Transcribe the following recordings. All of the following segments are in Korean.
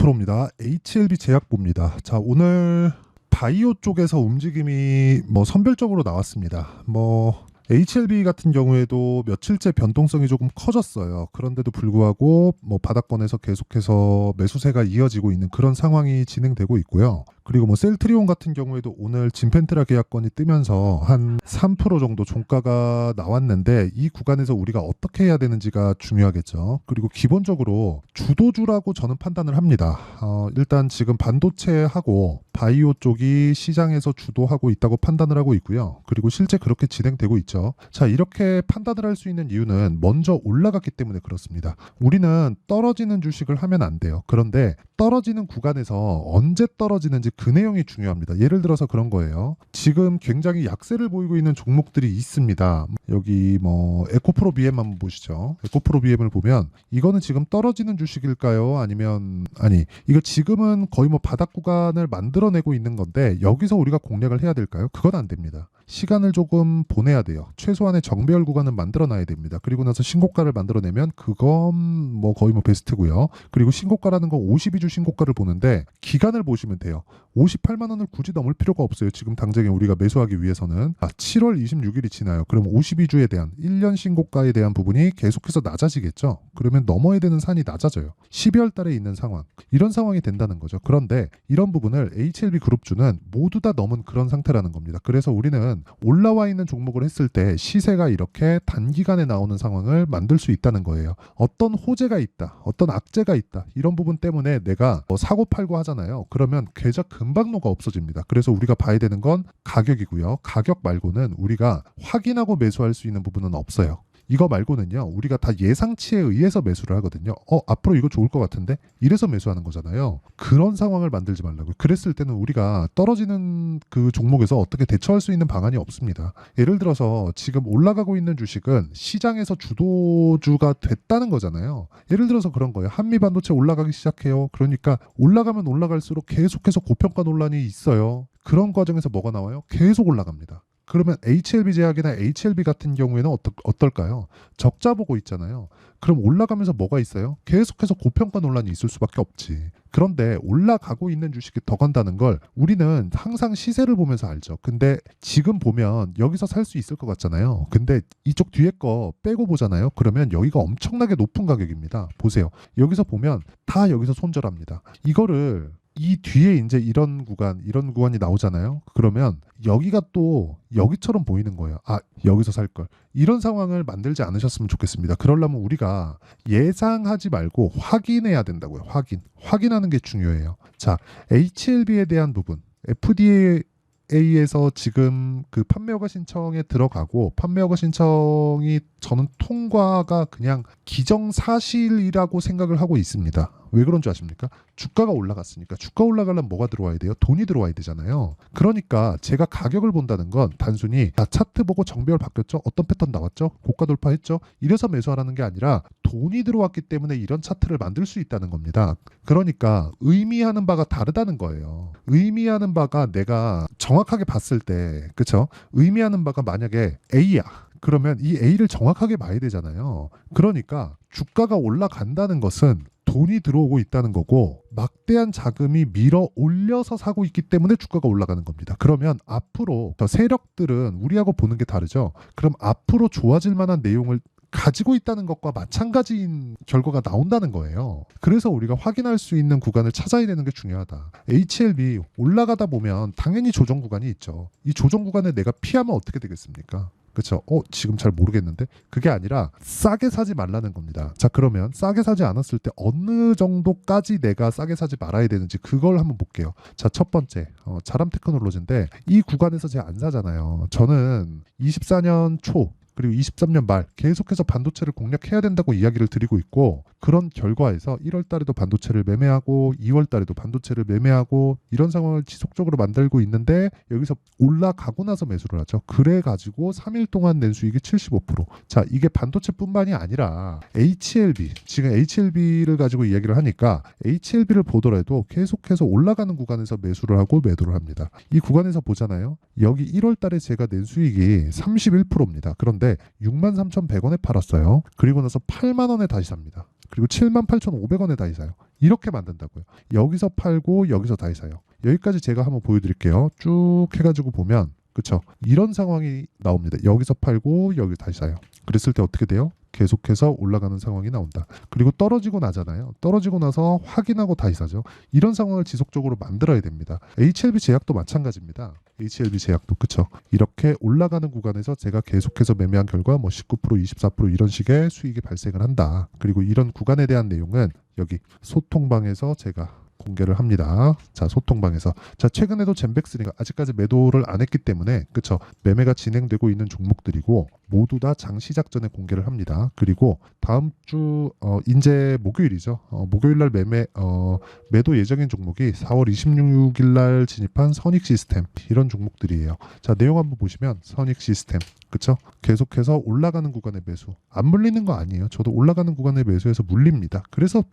프로입니다. HLB 제약부입니다. 자, 오늘 바이오 쪽에서 움직임이 선별적으로 나왔습니다. HLB 같은 경우에도 며칠째 변동성이 조금 커졌어요. 그런데도 불구하고 바닥권에서 계속해서 매수세가 이어지고 있는 그런 상황이 진행되고 있고요. 그리고 셀트리온 같은 경우에도 오늘 진펜트라 계약권이 뜨면서 한 3% 정도 종가가 나왔는데, 이 구간에서 우리가 어떻게 해야 되는지가 중요하겠죠. 그리고 기본적으로 주도주라고 저는 판단을 합니다. 일단 지금 반도체하고 바이오 쪽이 시장에서 주도하고 있다고 판단을 하고 있고요. 그리고 실제 그렇게 진행되고 있죠. 자, 이렇게 판단을 할 수 있는 이유는 먼저 올라갔기 때문에 그렇습니다. 우리는 떨어지는 주식을 하면 안 돼요. 그런데 떨어지는 구간에서 언제 떨어지는지 그 내용이 중요합니다. 예를 들어서 그런 거예요. 지금 굉장히 약세를 보이고 있는 종목들이 있습니다. 여기 에코프로 BM 한번 보시죠. 에코프로 BM을 보면 이거는 지금 떨어지는 주식일까요? 이거 지금은 거의 바닥 구간을 만들어내고 있는 건데 여기서 우리가 공략을 해야 될까요? 그건 안 됩니다. 시간을 조금 보내야 돼요. 최소한의 정배열 구간은 만들어놔야 됩니다. 그리고 나서 신고가를 만들어내면 그건 거의 베스트고요. 그리고 신고가라는 건 52주 신고가를 보는데 기간을 보시면 돼요. 58만 원을 굳이 넘을 필요가 없어요. 지금 당장에 우리가 매수하기 위해서는 7월 26일이 지나요. 그럼 52주에 대한 1년 신고가에 대한 부분이 계속해서 낮아지겠죠. 그러면 넘어야 되는 산이 낮아져요. 12월 달에 있는 상황, 이런 상황이 된다는 거죠. 그런데 이런 부분을 HLB 그룹주는 모두 다 넘은 그런 상태라는 겁니다. 그래서 우리는 올라와 있는 종목을 했을 때 시세가 이렇게 단기간에 나오는 상황을 만들 수 있다는 거예요. 어떤 호재가 있다, 어떤 악재가 있다, 이런 부분 때문에 내가 사고 팔고 하잖아요. 그러면 계좌 금방로가 없어집니다. 그래서 우리가 봐야 되는 건 가격이고요. 가격 말고는 우리가 확인하고 매수할 수 있는 부분은 없어요. 이거 말고는요, 우리가 다 예상치에 의해서 매수를 하거든요. 앞으로 이거 좋을 것 같은데? 이래서 매수하는 거잖아요. 그런 상황을 만들지 말라고요. 그랬을 때는 우리가 떨어지는 그 종목에서 어떻게 대처할 수 있는 방안이 없습니다. 예를 들어서 지금 올라가고 있는 주식은 시장에서 주도주가 됐다는 거잖아요. 예를 들어서 그런 거예요. 한미반도체 올라가기 시작해요. 그러니까 올라가면 올라갈수록 계속해서 고평가 논란이 있어요. 그런 과정에서 뭐가 나와요? 계속 올라갑니다. 그러면 HLB 제약이나 HLB 같은 경우에는 어떨까요? 적자 보고 있잖아요. 그럼 올라가면서 뭐가 있어요? 계속해서 고평가 논란이 있을 수밖에 없지. 그런데 올라가고 있는 주식이 더 간다는 걸 우리는 항상 시세를 보면서 알죠. 근데 지금 보면 여기서 살 수 있을 것 같잖아요. 근데 이쪽 뒤에 거 빼고 보잖아요. 그러면 여기가 엄청나게 높은 가격입니다. 보세요. 여기서 보면 다 여기서 손절합니다. 이거를 이 뒤에 이제 이런 구간이 나오잖아요. 그러면 여기가 또 여기처럼 보이는 거예요. 여기서 살 걸. 이런 상황을 만들지 않으셨으면 좋겠습니다. 그러려면 우리가 예상하지 말고 확인해야 된다고요. 확인하는 게 중요해요. 자, HLB에 대한 부분, FDA에서 지금 그 판매허가 신청에 들어가고, 판매허가 신청이 저는 통과가 그냥 기정사실이라고 생각을 하고 있습니다. 왜 그런 줄 아십니까? 주가가 올라갔으니까. 주가 올라가려면 뭐가 들어와야 돼요? 돈이 들어와야 되잖아요. 그러니까 제가 가격을 본다는 건 단순히 차트 보고 정배열 바뀌었죠? 어떤 패턴 나왔죠? 고가 돌파했죠? 이래서 매수하라는 게 아니라 돈이 들어왔기 때문에 이런 차트를 만들 수 있다는 겁니다. 그러니까 의미하는 바가 다르다는 거예요. 의미하는 바가 내가 정확하게 봤을 때, 그쵸? 의미하는 바가 만약에 A야. 그러면 이 A를 정확하게 봐야 되잖아요. 그러니까 주가가 올라간다는 것은 돈이 들어오고 있다는 거고, 막대한 자금이 밀어 올려서 사고 있기 때문에 주가가 올라가는 겁니다. 그러면 앞으로 저 세력들은 우리하고 보는 게 다르죠. 그럼 앞으로 좋아질 만한 내용을 가지고 있다는 것과 마찬가지인 결과가 나온다는 거예요. 그래서 우리가 확인할 수 있는 구간을 찾아야 되는 게 중요하다. HLB 올라가다 보면 당연히 조정 구간이 있죠. 이 조정 구간을 내가 피하면 어떻게 되겠습니까? 그렇죠. 지금 잘 모르겠는데, 그게 아니라 싸게 사지 말라는 겁니다. 자, 그러면 싸게 사지 않았을 때 어느 정도까지 내가 싸게 사지 말아야 되는지 그걸 한번 볼게요. 자, 첫 번째 자람 테크놀로지인데, 이 구간에서 제가 안 사잖아요. 저는 24년 초 그리고 23년 말 계속해서 반도체를 공략해야 된다고 이야기를 드리고 있고, 그런 결과에서 1월 달에도 반도체를 매매하고 2월 달에도 반도체를 매매하고 이런 상황을 지속적으로 만들고 있는데, 여기서 올라가고 나서 매수를 하죠. 그래가지고 3일 동안 낸 수익이 75%. 자, 이게 반도체뿐만이 아니라 HLB, 지금 HLB를 가지고 이야기를 하니까 HLB를 보더라도 계속해서 올라가는 구간에서 매수를 하고 매도를 합니다. 이 구간에서 보잖아요. 여기 1월 달에 제가 낸 수익이 31%입니다. 그런데 63,100원에 팔았어요. 그리고 나서 8만 원에 다시 삽니다. 그리고 78,500원에 다시 사요. 이렇게 만든다고요. 여기서 팔고 여기서 다시 사요. 여기까지 제가 한번 보여드릴게요. 쭉 해가지고 보면 그쵸? 이런 상황이 나옵니다. 여기서 팔고 여기 다시 사요. 그랬을 때 어떻게 돼요? 계속해서 올라가는 상황이 나온다. 그리고 떨어지고 나잖아요. 떨어지고 나서 확인하고 다시 사죠. 이런 상황을 지속적으로 만들어야 됩니다. HLB 제약도 마찬가지입니다. HLB 제약도 그쵸? 이렇게 올라가는 구간에서 제가 계속해서 매매한 결과 뭐 19%, 24% 이런 식의 수익이 발생을 한다. 그리고 이런 구간에 대한 내용은 여기 소통방에서 제가 공개를 합니다. 자, 소통방에서. 자, 최근에도 젠백스리가 아직까지 매도를 안 했기 때문에 그쵸? 매매가 진행되고 있는 종목들이고 모두 다 장 시작 전에 공개를 합니다. 그리고 다음 주 이제 목요일이죠. 목요일 날 매도 예정인 종목이 4월 26일 날 진입한 선익 시스템 이런 종목들이에요. 자, 내용 한번 보시면 선익 시스템 그쵸? 계속해서 올라가는 구간의 매수. 안 물리는 거 아니에요. 저도 올라가는 구간의 매수에서 물립니다. 그래서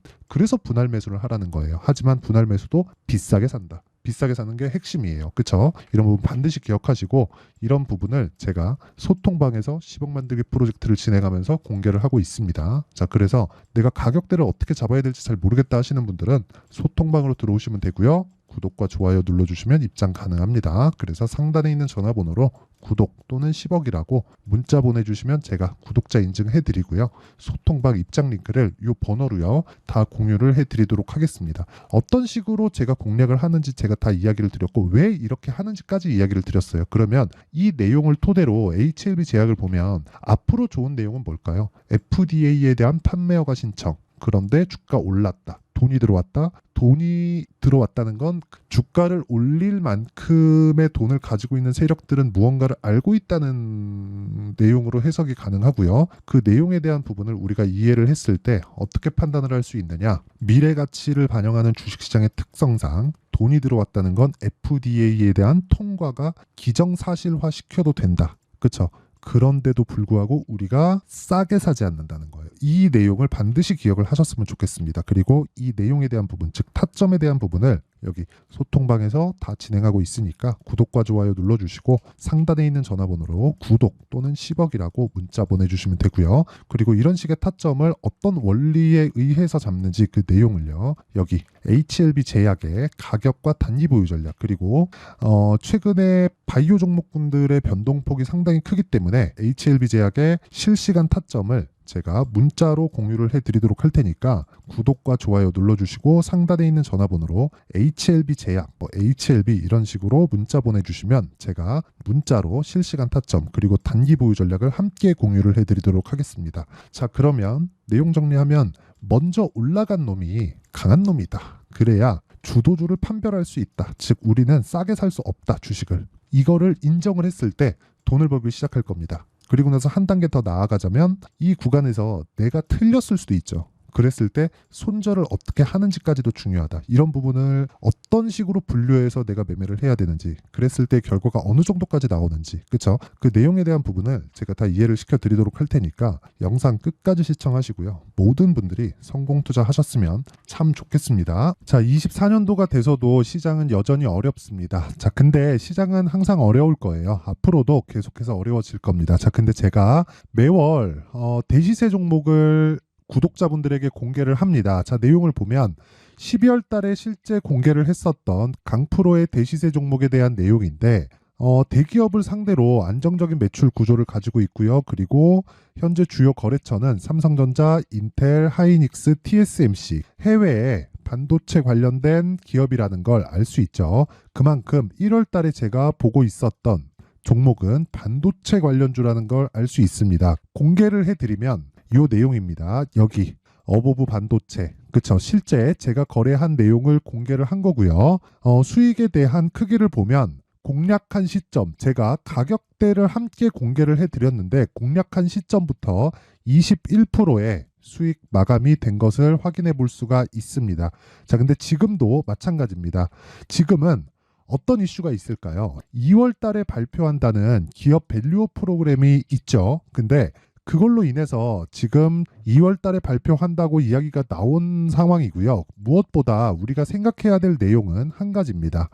분할 매수를 하라는 거예요. 하지만 분할 매수도 비싸게 산다. 비싸게 사는 게 핵심이에요. 그쵸? 이런 부분 반드시 기억하시고 이런 부분을 제가 소통방에서 10억 만들기 프로젝트를 진행하면서 공개를 하고 있습니다. 자, 그래서 내가 가격대를 어떻게 잡아야 될지 잘 모르겠다 하시는 분들은 소통방으로 들어오시면 되고요. 구독과 좋아요 눌러주시면 입장 가능합니다. 그래서 상단에 있는 전화번호로 구독 또는 10억이라고 문자 보내주시면 제가 구독자 인증해드리고요. 소통방 입장 링크를 이 번호로요 다 공유를 해드리도록 하겠습니다. 어떤 식으로 제가 공략을 하는지 제가 다 이야기를 드렸고 왜 이렇게 하는지까지 이야기를 드렸어요. 그러면 이 내용을 토대로 HLB 제약을 보면 앞으로 좋은 내용은 뭘까요? FDA에 대한 판매 허가 신청. 그런데 주가 올랐다. 돈이 들어왔다. 돈이 들어왔다는 건 주가를 올릴 만큼의 돈을 가지고 있는 세력들은 무언가를 알고 있다는 내용으로 해석이 가능하고요. 그 내용에 대한 부분을 우리가 이해를 했을 때 어떻게 판단을 할 수 있느냐. 미래 가치를 반영하는 주식시장의 특성상 돈이 들어왔다는 건 FDA에 대한 통과가 기정사실화 시켜도 된다. 그렇죠? 그런데도 불구하고 우리가 싸게 사지 않는다는 거예요. 이 내용을 반드시 기억을 하셨으면 좋겠습니다. 그리고 이 내용에 대한 부분, 즉 타점에 대한 부분을 여기 소통방에서 다 진행하고 있으니까 구독과 좋아요 눌러주시고 상단에 있는 전화번호로 구독 또는 10억이라고 문자 보내주시면 되고요. 그리고 이런 식의 타점을 어떤 원리에 의해서 잡는지 그 내용을요. 여기 HLB 제약의 가격과 단기 보유 전략 그리고 최근에 바이오 종목군들의 변동폭이 상당히 크기 때문에 HLB 제약의 실시간 타점을 제가 문자로 공유를 해드리도록 할 테니까 구독과 좋아요 눌러주시고 상단에 있는 전화번호로 HLB 제약, HLB 이런 식으로 문자 보내주시면 제가 문자로 실시간 타점 그리고 단기 보유 전략을 함께 공유를 해드리도록 하겠습니다. 자, 그러면 내용 정리하면 먼저 올라간 놈이 강한 놈이다. 그래야 주도주를 판별할 수 있다. 즉 우리는 싸게 살 수 없다. 주식을. 이거를 인정을 했을 때 돈을 벌기 시작할 겁니다. 그리고 나서 한 단계 더 나아가자면 이 구간에서 내가 틀렸을 수도 있죠. 그랬을 때 손절을 어떻게 하는지까지도 중요하다. 이런 부분을 어떤 식으로 분류해서 내가 매매를 해야 되는지, 그랬을 때 결과가 어느 정도까지 나오는지, 그쵸? 그 내용에 대한 부분을 제가 다 이해를 시켜드리도록 할 테니까 영상 끝까지 시청하시고요. 모든 분들이 성공 투자하셨으면 참 좋겠습니다. 자, 24년도가 돼서도 시장은 여전히 어렵습니다. 자, 근데 시장은 항상 어려울 거예요. 앞으로도 계속해서 어려워질 겁니다. 자, 근데 제가 매월 대시세 종목을 구독자분들에게 공개를 합니다. 자, 내용을 보면 12월 달에 실제 공개를 했었던 강프로의 대시세 종목에 대한 내용인데 대기업을 상대로 안정적인 매출 구조를 가지고 있고요. 그리고 현재 주요 거래처는 삼성전자, 인텔, 하이닉스, TSMC, 해외에 반도체 관련된 기업이라는 걸 알 수 있죠. 그만큼 1월 달에 제가 보고 있었던 종목은 반도체 관련주라는 걸 알 수 있습니다. 공개를 해드리면 이 내용입니다. 여기 어보브 반도체, 그쵸? 실제 제가 거래한 내용을 공개를 한 거고요. 수익에 대한 크기를 보면 공략한 시점, 제가 가격대를 함께 공개를 해드렸는데 공략한 시점부터 21%의 수익 마감이 된 것을 확인해 볼 수가 있습니다. 자, 근데 지금도 마찬가지입니다. 지금은 어떤 이슈가 있을까요? 2월 달에 발표한다는 기업 밸류업 프로그램이 있죠. 근데 그걸로 인해서 지금 2월 달에 발표한다고 이야기가 나온 상황이고요. 무엇보다 우리가 생각해야 될 내용은 한 가지입니다.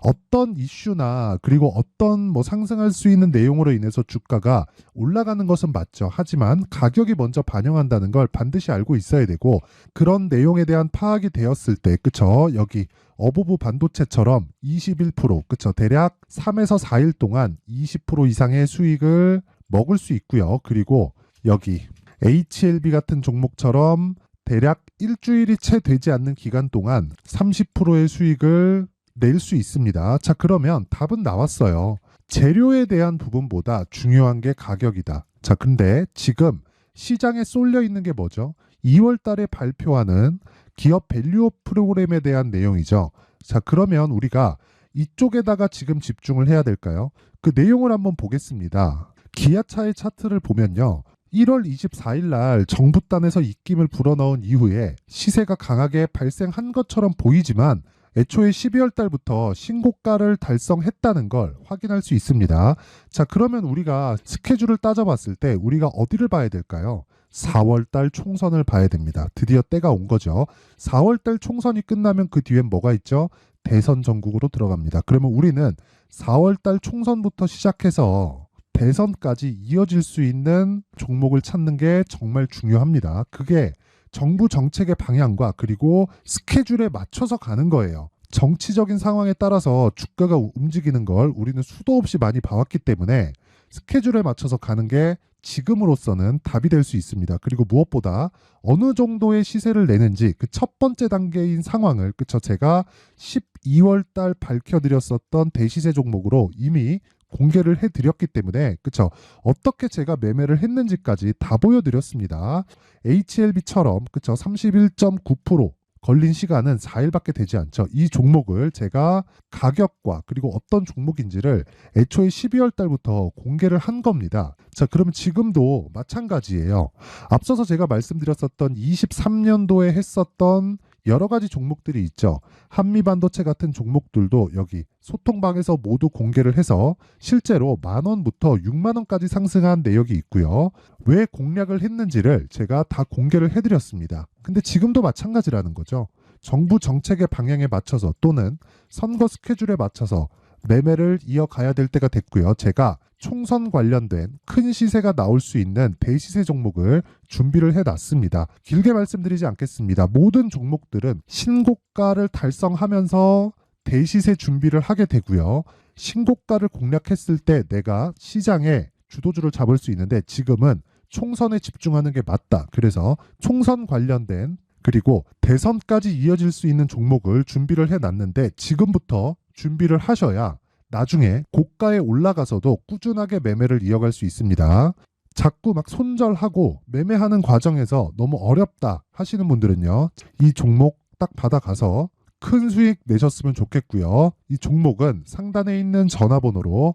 어떤 이슈나 그리고 어떤 상승할 수 있는 내용으로 인해서 주가가 올라가는 것은 맞죠. 하지만 가격이 먼저 반영한다는 걸 반드시 알고 있어야 되고, 그런 내용에 대한 파악이 되었을 때, 그쵸? 여기 어부부 반도체처럼 21%, 그쵸? 대략 3에서 4일 동안 20% 이상의 수익을 먹을 수 있고요. 그리고 여기 HLB 같은 종목처럼 대략 일주일이 채 되지 않는 기간 동안 30%의 수익을 낼 수 있습니다. 자, 그러면 답은 나왔어요. 재료에 대한 부분보다 중요한 게 가격이다. 자, 근데 지금 시장에 쏠려 있는 게 뭐죠? 2월 달에 발표하는 기업 밸류업 프로그램에 대한 내용이죠. 자, 그러면 우리가 이쪽에다가 지금 집중을 해야 될까요? 그 내용을 한번 보겠습니다. 기아차의 차트를 보면요. 1월 24일 날 정부단에서 입김을 불어넣은 이후에 시세가 강하게 발생한 것처럼 보이지만 애초에 12월 달부터 신고가를 달성했다는 걸 확인할 수 있습니다. 자, 그러면 우리가 스케줄을 따져봤을 때 우리가 어디를 봐야 될까요? 4월 달 총선을 봐야 됩니다. 드디어 때가 온 거죠. 4월 달 총선이 끝나면 그 뒤엔 뭐가 있죠? 대선 전국으로 들어갑니다. 그러면 우리는 4월 달 총선부터 시작해서 대선까지 이어질 수 있는 종목을 찾는 게 정말 중요합니다. 그게 정부 정책의 방향과 그리고 스케줄에 맞춰서 가는 거예요. 정치적인 상황에 따라서 주가가 움직이는 걸 우리는 수도 없이 많이 봐왔기 때문에 스케줄에 맞춰서 가는 게 지금으로서는 답이 될 수 있습니다. 그리고 무엇보다 어느 정도의 시세를 내는지 그 첫 번째 단계인 상황을, 그쵸? 제가 12월 달 밝혀드렸었던 대시세 종목으로 이미 공개를 해드렸기 때문에, 그쵸? 어떻게 제가 매매를 했는지까지 다 보여드렸습니다. HLB처럼, 그쵸? 31.9% 걸린 시간은 4일밖에 되지 않죠. 이 종목을 제가 가격과 그리고 어떤 종목인지를 애초에 12월 달부터 공개를 한 겁니다. 자, 그러면 지금도 마찬가지예요. 앞서서 제가 말씀드렸었던 23년도에 했었던 여러 가지 종목들이 있죠. 한미반도체 같은 종목들도 여기 소통방에서 모두 공개를 해서 실제로 10,000원부터 60,000원까지 상승한 내역이 있고요. 왜 공략을 했는지를 제가 다 공개를 해드렸습니다. 근데 지금도 마찬가지라는 거죠. 정부 정책의 방향에 맞춰서 또는 선거 스케줄에 맞춰서 매매를 이어가야 될 때가 됐고요. 제가 총선 관련된 큰 시세가 나올 수 있는 대시세 종목을 준비를 해놨습니다. 길게 말씀드리지 않겠습니다. 모든 종목들은 신고가를 달성하면서 대시세 준비를 하게 되고요. 신고가를 공략했을 때 내가 시장에 주도주를 잡을 수 있는데 지금은 총선에 집중하는 게 맞다. 그래서 총선 관련된 그리고 대선까지 이어질 수 있는 종목을 준비를 해놨는데 지금부터 준비를 하셔야 나중에 고가에 올라가서도 꾸준하게 매매를 이어갈 수 있습니다. 자꾸 막 손절하고 매매하는 과정에서 너무 어렵다 하시는 분들은요. 이 종목 딱 받아가서 큰 수익 내셨으면 좋겠고요. 이 종목은 상단에 있는 전화번호로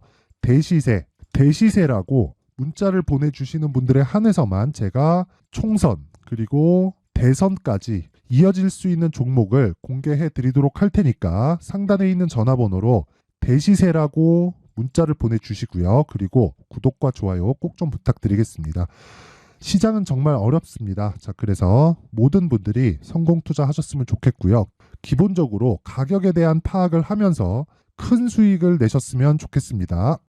대시세라고 문자를 보내주시는 분들에 한해서만 제가 총선 그리고 대선까지 이어질 수 있는 종목을 공개해 드리도록 할 테니까 상단에 있는 전화번호로 대시세라고 문자를 보내주시고요. 그리고 구독과 좋아요 꼭 좀 부탁드리겠습니다. 시장은 정말 어렵습니다. 자, 그래서 모든 분들이 성공 투자하셨으면 좋겠고요. 기본적으로 가격에 대한 파악을 하면서 큰 수익을 내셨으면 좋겠습니다.